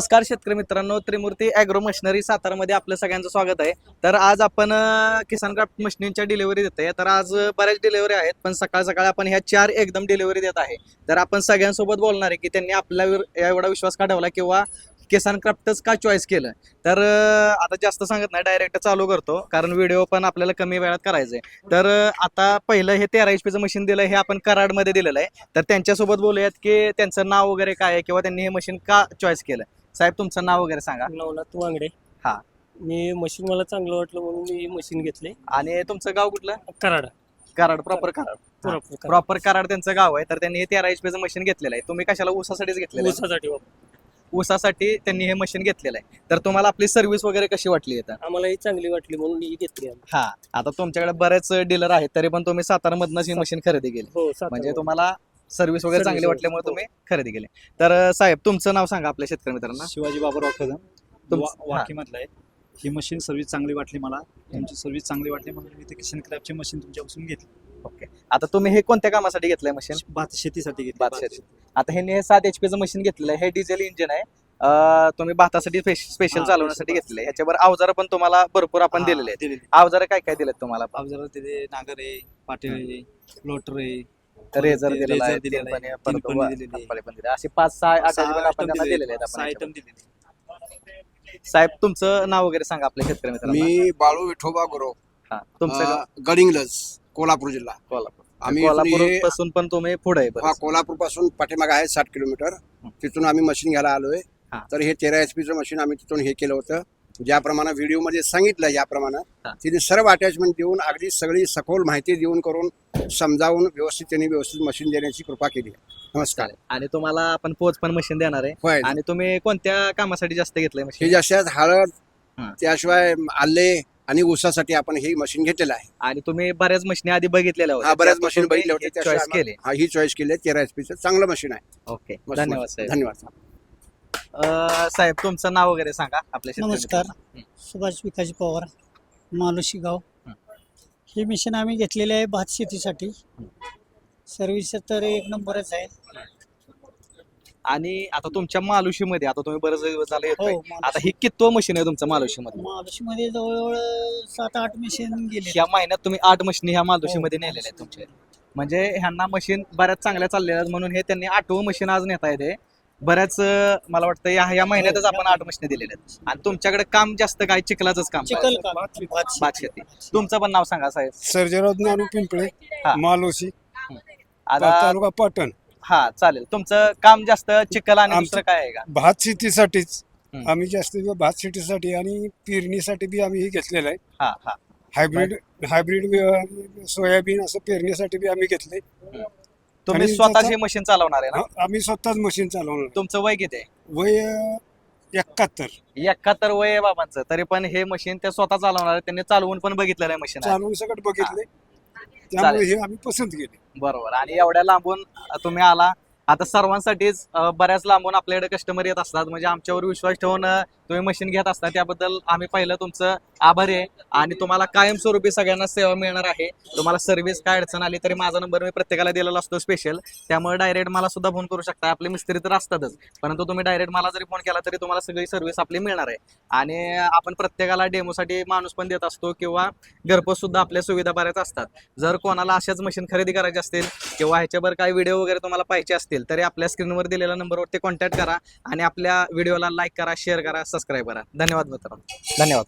नमस्कार शेतकरी मित्रांनो, त्रिमूर्ती ॲग्रो मशिनरी सातारामध्ये आपलं सगळ्यांचं स्वागत आहे. तर आज आपण किसान क्राफ्ट मशिनींच्या डिलिव्हरी देत आहे. तर आज बऱ्याच डिलिव्हरी आहेत, पण सकाळ सकाळ आपण ह्या 4 एकदम डिलिव्हरी देत आहे. तर आपण सगळ्यांसोबत बोलणार आहे की त्यांनी आपल्यावर एवढा विश्वास का ठेवला किंवा किसान क्राफ्टच का चॉईस केलं. तर आता जास्त सांगत नाही, डायरेक्ट चालू करतो कारण व्हिडिओ पण आपल्याला कमी वेळात करायचं आहे. तर आता पहिलं हे 13 HP चं मशीन दिलं, हे आपण कराडमध्ये दिलेलं आहे. तर त्यांच्यासोबत बोलूयात की त्यांचं नाव वगैरे काय आहे किंवा त्यांनी हे मशीन का चॉईस केलं. साहेब, तुमचं नाव वगैरे सांगा. नवनाथ वांगडे. हा. मी मशीन मला चांगलं वाटलं म्हणून मी मशीन घेतले. आणि तुमचं गाव कुठलं? कराड. कराड प्रॉपर कराड. प्रॉपर कराड त्यांचं गाव आहे. तर त्यांनी हे 13 HP चं मशीन घेतलेलं आहे. तुम्ही कशाला ऊसासाठीच घेतलेलं आहे? ऊसासाठी ऊसासाठी त्यांनी हे मशीन घेतलेलं आहे. तर तुम्हाला आपली सर्व्हिस वगैरे कशी वाटली आता? आम्हाला ही चांगली वाटली म्हणून मी घेतली. हा. आता तुमच्याकडे बरेच डीलर आहेत, तरी पण तुम्ही सातारामधनच ही मशीन खरेदी केली. हो, म्हणजे तुम्हाला सर्व्हिस वगैरे चांगली Service, वाटल्यामुळे हो. तुम्ही खरेदी केली. तर साहेब, तुमचं नाव सांगा आपल्या शेतकरी मित्रांना. शिवाजी बाबूराव कदम तुमचं- वाकीमधला आहे. ही मशीन सर्व्हिस चांगली वाटली मला. तुमची सर्व्हिस चांगली वाटली म्हणून मी ते किशन क्रॅपची मशीन तुमच्यापासून घेतली. ओके. आता तुम्ही हे कोणत्या कामासाठी घेतलंय मशीन? भात शेतीसाठी घेतली. भात शेती. आता हे 7 HP चं मशीन घेतलेलं आहे. हे डिझेल इंजिन आहे. तुम्ही भातासाठी स्पेशल हा, चालवण्यासाठी special घेतलेलं आहे. ह्याच्यावर अवजार पण तुम्हाला भरपूर आपण दिलेले आहेत. दिलेली. अवजार काय काय दिलेत तुम्हाला? अवजारात तिथे नागर आहे, पाटील आहे, लोटर आहे, रेझर दिलेला आहे, दिलेला आहे, तीन तीन परत पणी दिलेली आहे. कंपनी पण दिली. असे 5-6 सहा आपण item त्यांना दिलेले दिलेले आहेत. सहा आपण item दिलेले. ह्याच्यावर. साहेब, तुमचं नाव वगैरे सांगा आपल्या शेतकरी मित्रांना. मी बाळू विठोबा गुरव, हा. तुमचं गाव? गडिंग्लज, कोल्हापूर जिल्हा. कोल्हापूर. आम्ही कोल्हापूर इथून पासून पण तुम्ही पुढे आहे बरंच. कोल्हापूर पासून पाठीमागे आहे 60 किलोमीटर. तिथून आम्ही मशीन घ्यायला आलोय. हा. तर हे 13 HP चं मशीन आम्ही तिथून हे केलं होतं. ज्याप्रमाणे व्हिडिओ मध्ये सांगितलं, याप्रमाणे हा. तिने सर्व अटॅचमेंट देऊन अगदी सगळी सखोल माहिती देऊन करून समजावून व्यवस्थित मशीन देण्याची कृपा केली. नमस्कार. आणि तुम्हाला आपण पोच पण मशीन देणार आहे. होय. आणि तुम्ही कोणत्या कामासाठी जास्त घेतलंय हे मशीन? जशाच हळद, हा. त्याशिवाय आले आणि ऊसासाठी आपण हे मशीन घेतलेलं आहे. आणि तुम्ही बऱ्याच मशीन आधी बघितलेल्या हा, बऱ्याच त्यातून मशीन तुम्ही बघितले होते, एक त्याशिवाय चॉईस केली. हा, ही चॉईस केली आहे. 13 HP चं चांगलं मशीन आहे. ओके, मस्त धन्यवाद मशीन. साहेब. धन्यवाद. साहेब, तुमचं नाव वगैरे सांगा आपल्या शेतकरी नमस्कार. मित्रांना. सुभाष विकाजी पवार, मानुशी गाव. हं. ही मिशन आम्ही घेतलेली आहे भात शेतीसाठी. सर्व्हिस तर एक नंबरच आहे. आणि आता तुमच्या मालुशीमध्ये आता तुम्ही बरेच दिवस झाले येतोय. हो, आता ही कितवं मशीन आहे तुमचं मालुशीमध्ये? मानुशीमध्ये जवळजवळ 7-8 मिशन गेले. या महिन्यात तुम्ही 8 मशीनी ह्या मालुशीमध्ये नेलेल्या आहेत तुमच्या. म्हणजे ह्यांना मशीन बऱ्याच चांगल्या चाललेल्या आहेत म्हणून हे त्यांनी 8वं मशीन आज नेता येते. बऱ्याच मला वाटतं या महिन्यातच आपण 8 मशीनी दिलेल्या आहेत. आणि तुमच्याकडे काम जास्त काय चिखलाचंच काम? चिखल का भात शेती. तुमचं पण नाव सांगा साहेब. सर्जेराव ज्ञानू पिंपळे, हा. मालोशी, आता तालुका पाटण. हा, चालेल. तुमचं काम जास्त चिखल आणि आमचं- दुसरं काय आहे का? भात शेतीसाठीच हं. आम्ही जास्त भात शेतीसाठी आणि पेरणीसाठी बी आम्ही हे घेतलेलं आहे. हा हा. हायब्रिड सोयाबीन असं पेरणीसाठी बी आम्ही घेतले. तुम्ही आणि स्वतः त्याचा- हे मशीन चालवणार आहे ना? आम्ही स्वतःच मशीन चालवणार. तुमचं वय किती आहे? वय 71. 71 वय आहे बाबांचं, तरी पण हे मशीन ते स्वतः चालवणार आहे. त्यांनी चालवून पण बघितलेलं आहे मशीन. चालवून सगळं बघितले, त्यामुळे हे आम्ही पसंत केले. बरोबर. आणि एवढ्या लांबून तुम्ही आला. आता सर्वांसाठीच बऱ्याच लांबून आपल्याकडे कस्टमर येत असतात, म्हणजे आमच्यावर विश्वास ठेवून तुम्ही मशीन घेत असता, त्याबद्दल आम्ही पहिलं तुमचं आभारी आहे. आणि तुम्हाला कायमस्वरूपी सगळ्यांना सेवा मिळणार आहे. तुम्हाला सर्व्हिस काय अडचण आली तरी माझा नंबर मी प्रत्येकाला दिलेला असतो स्पेशल. त्यामुळे डायरेक्ट मला सुद्धा फोन करू शकता. आपले मिस्त्री तर असतातच, परंतु तुम्ही डायरेक्ट मला जरी फोन केला तरी तुम्हाला सगळी सर्व्हिस आपली मिळणार आहे. आणि आपण प्रत्येकाला डेमोसाठी माणूस पण देत असतो किंवा घरपोच सुद्धा आपल्या सुविधा बऱ्याच असतात. जर कोणाला अशाच मशीन खरेदी करायची असतील किंवा ह्याच्यावर काही व्हिडिओ वगैरे तुम्हाला पाहिजे असतील तरी आपल्या स्क्रीनवर दिलेल्या नंबरवरती कॉन्टॅक्ट करा आणि आपल्या व्हिडिओला लाईक करा, शेअर करा, सबस्क्राईब करा. धन्यवाद मित्रांनो. धन्यवाद.